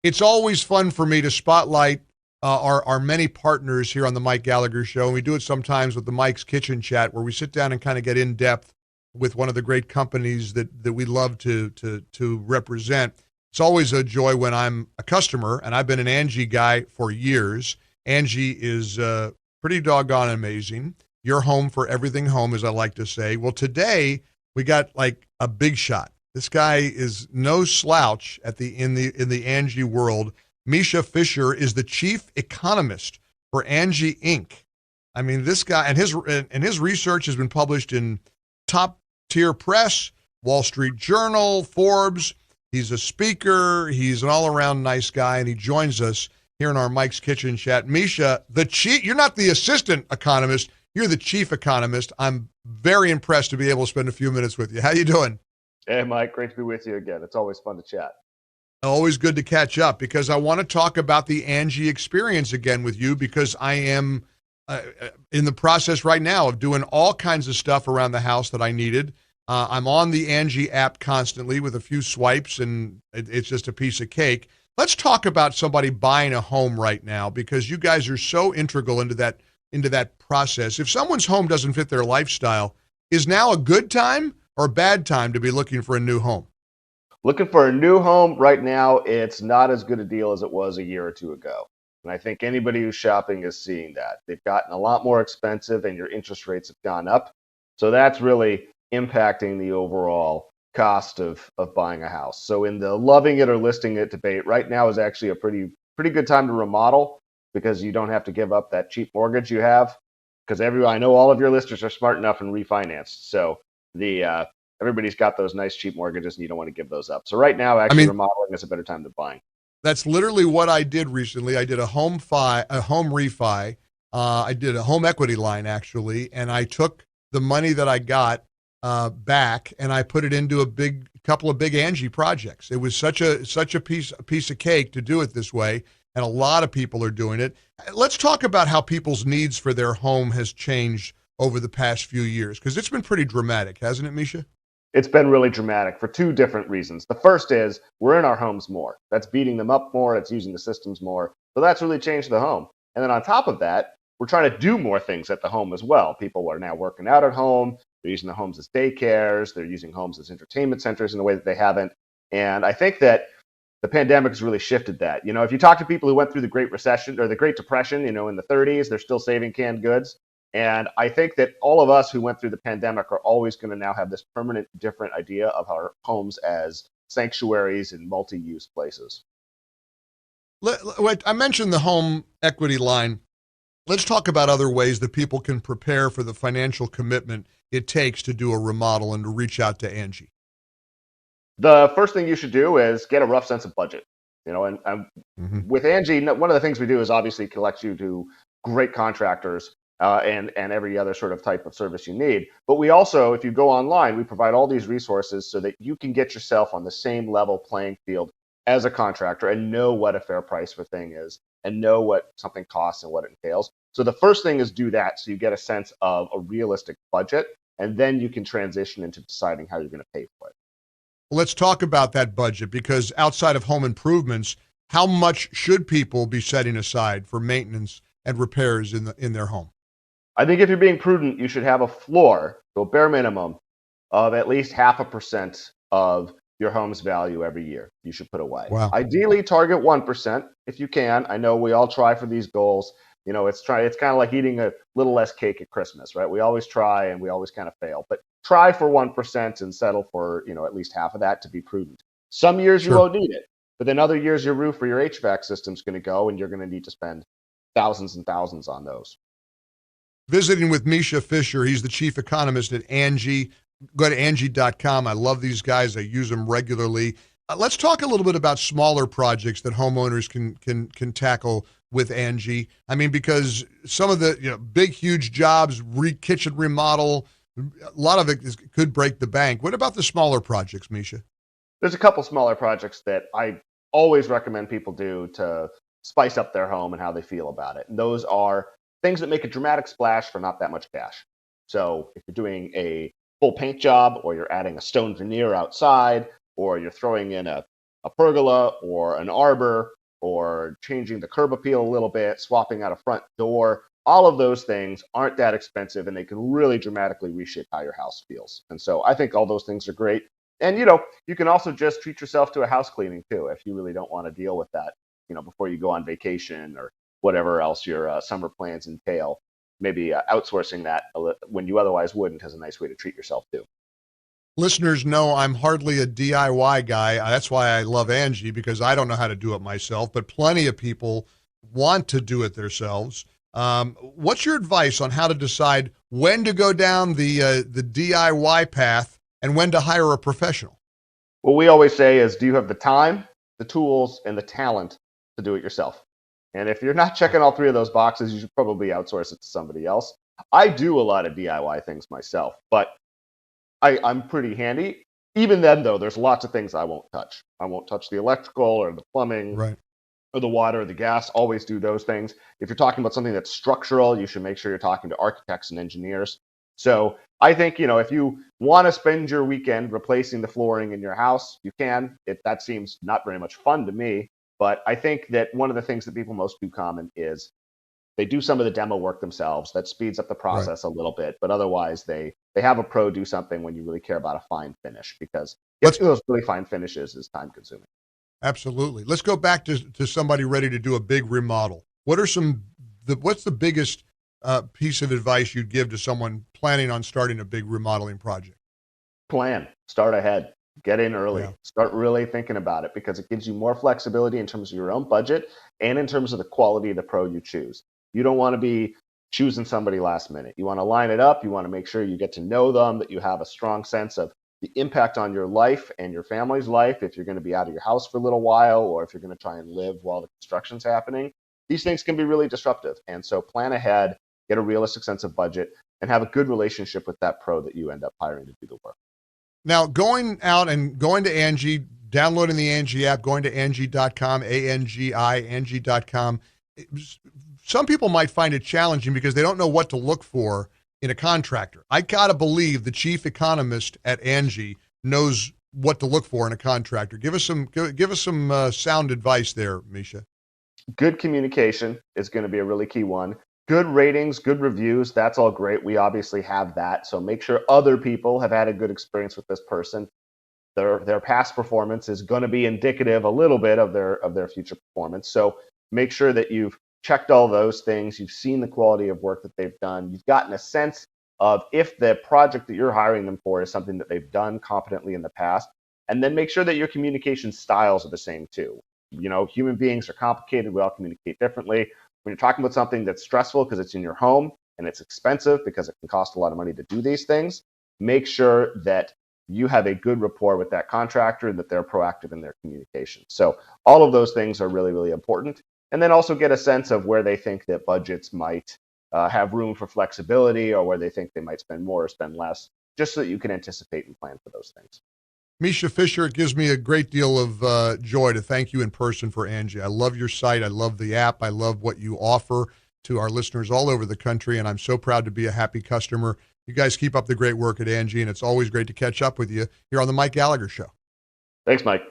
It's always fun for me to spotlight our many partners here on the Mike Gallagher Show. And we do it sometimes with the Mike's Kitchen Chat, where we sit down and kind of get in depth with one of the great companies that we love to represent. It's always a joy when I'm a customer, and I've been an Angi guy for years. Angi is pretty doggone amazing. Your home for everything home, as I like to say. Well, today we got like a big shot. This guy is no slouch in the Angi world. Mischa Fisher is the chief economist for Angi Inc. I mean, this guy and his research has been published in top tier press, Wall Street Journal, Forbes. He's a speaker. He's an all around nice guy, and he joins us here in our Mike's Kitchen Chat. Mischa, you're not the assistant economist. You're the chief economist. I'm very impressed to be able to spend a few minutes with you. How you doing? Hey, Mike, great to be with you again. It's always fun to chat. Always good to catch up because I want to talk about the Angi experience again with you because I am in the process right now of doing all kinds of stuff around the house that I needed. I'm on the Angi app constantly with a few swipes, and it's just a piece of cake. Let's talk about somebody buying a home right now because you guys are so integral into that process. If someone's home doesn't fit their lifestyle, is now a good time or a bad time to be looking for a new home? Looking for a new home right now, it's not as good a deal as it was a year or two ago. And I think anybody who's shopping is seeing that. They've gotten a lot more expensive and your interest rates have gone up. So that's really impacting the overall cost of buying a house. So in the loving it or listing it debate, right now is actually a pretty good time to remodel because you don't have to give up that cheap mortgage you have. Because I know all of your listeners are smart enough and refinanced. So everybody's got those nice cheap mortgages and you don't want to give those up. So right now, actually, remodeling is a better time to buy. That's literally what I did recently. I did a home refi. I did a home equity line actually, and I took the money that I got back and I put it into a couple of big Angi projects. It was such a piece of cake to do it this way, and a lot of people are doing it. Let's talk about how people's needs for their home has changed over the past few years, because it's been pretty dramatic, hasn't it, Mischa? It's been really dramatic for two different reasons. The first is we're in our homes more. That's beating them up more. It's using the systems more. So that's really changed the home. And then on top of that, we're trying to do more things at the home as well. People are now working out at home. They're using the homes as daycares. They're using homes as entertainment centers in a way that they haven't. And I think that the pandemic has really shifted that. If you talk to people who went through the Great Recession or the Great Depression, in the 30s, they're still saving canned goods. And I think that all of us who went through the pandemic are always going to now have this permanent different idea of our homes as sanctuaries and multi-use places. I mentioned the home equity line. Let's talk about other ways that people can prepare for the financial commitment it takes to do a remodel and to reach out to Angi. The first thing you should do is get a rough sense of budget. And with Angi, one of the things we do is obviously collect you to great contractors and every other sort of type of service you need. But we also, if you go online, we provide all these resources so that you can get yourself on the same level playing field as a contractor and know what a fair price for thing is and know what something costs and what it entails. So the first thing is do that so you get a sense of a realistic budget, and then you can transition into deciding how you're going to pay for it. Let's talk about that budget, because outside of home improvements, how much should people be setting aside for maintenance and repairs in their home? I think if you're being prudent, you should have a floor, so a bare minimum, of at least 0.5% of your home's value every year you should put away. Wow. Ideally, target 1% if you can. I know we all try for these goals. It's kind of like eating a little less cake at Christmas, right? We always try and we always kind of fail. But try for 1% and settle for, at least half of that to be prudent. Some years you won't need it, but then other years your roof or your HVAC system's going to go and you're going to need to spend thousands and thousands on those. Visiting with Mischa Fisher. He's the chief economist at Angi. Go to Angi.com. I love these guys. I use them regularly. Let's talk a little bit about smaller projects that homeowners can tackle with Angi. I mean, because some of the big, huge jobs, kitchen remodel, a lot of it could break the bank. What about the smaller projects, Mischa? There's a couple smaller projects that I always recommend people do to spice up their home and how they feel about it. And those are things that make a dramatic splash for not that much cash. So if you're doing a full paint job, or you're adding a stone veneer outside, or you're throwing in a pergola or an arbor, or changing the curb appeal a little bit, swapping out a front door. All of those things aren't that expensive, and they can really dramatically reshape how your house feels. And so I think all those things are great. And you can also just treat yourself to a house cleaning too, if you really don't want to deal with that, before you go on vacation or whatever else your summer plans entail. Maybe outsourcing that when you otherwise wouldn't is a nice way to treat yourself too. Listeners know I'm hardly a DIY guy. That's why I love Angi, because I don't know how to do it myself, but plenty of people want to do it themselves. What's your advice on how to decide when to go down the DIY path and when to hire a professional? What we always say is, do you have the time, the tools, and the talent to do it yourself? And if you're not checking all three of those boxes, you should probably outsource it to somebody else. I do a lot of DIY things myself, but I'm pretty handy. Even then, though, there's lots of things I won't touch. I won't touch the electrical or the plumbing, right, or the water or the gas. Always do those things. If you're talking about something that's structural, you should make sure you're talking to architects and engineers. So I think, if you want to spend your weekend replacing the flooring in your house, you can. That seems not very much fun to me. But I think that one of the things that people most do common is they do some of the demo work themselves. That speeds up the process a little bit. But otherwise, they have a pro do something when you really care about a fine finish, because getting those really fine finishes is time consuming. Absolutely. Let's go back to somebody ready to do a big remodel. What's the biggest piece of advice you'd give to someone planning on starting a big remodeling project? Plan. Start ahead. Get in early. Yeah. Start really thinking about it, because it gives you more flexibility in terms of your own budget and in terms of the quality of the pro you choose. You don't want to be choosing somebody last minute. You want to line it up. You want to make sure you get to know them, that you have a strong sense of the impact on your life and your family's life if you're going to be out of your house for a little while, or if you're going to try and live while the construction's happening. These things can be really disruptive. And so plan ahead, get a realistic sense of budget, and have a good relationship with that pro that you end up hiring to do the work. Now, going out and going to Angi, downloading the Angi app, going to Angi.com, A-N-G-I, Angi.com, some people might find it challenging because they don't know what to look for in a contractor. I got to believe the chief economist at Angi knows what to look for in a contractor. Give us some sound advice there, Mischa. Good communication is going to be a really key one. Good ratings, good reviews, that's all great. We obviously have that. So make sure other people have had a good experience with this person. Their past performance is going to be indicative a little bit of their future performance. So make sure that you've checked all those things. You've seen the quality of work that they've done. You've gotten a sense of if the project that you're hiring them for is something that they've done competently in the past. And then make sure that your communication styles are the same too. Human beings are complicated. We all communicate differently. When you're talking about something that's stressful because it's in your home and it's expensive because it can cost a lot of money to do these things, make sure that you have a good rapport with that contractor and that they're proactive in their communication. So all of those things are really, really important. And then also get a sense of where they think that budgets might have room for flexibility, or where they think they might spend more or spend less, just so that you can anticipate and plan for those things. Mischa Fisher, it gives me a great deal of joy to thank you in person for Angi. I love your site. I love the app. I love what you offer to our listeners all over the country, and I'm so proud to be a happy customer. You guys keep up the great work at Angi, and it's always great to catch up with you here on the Mike Gallagher Show. Thanks, Mike.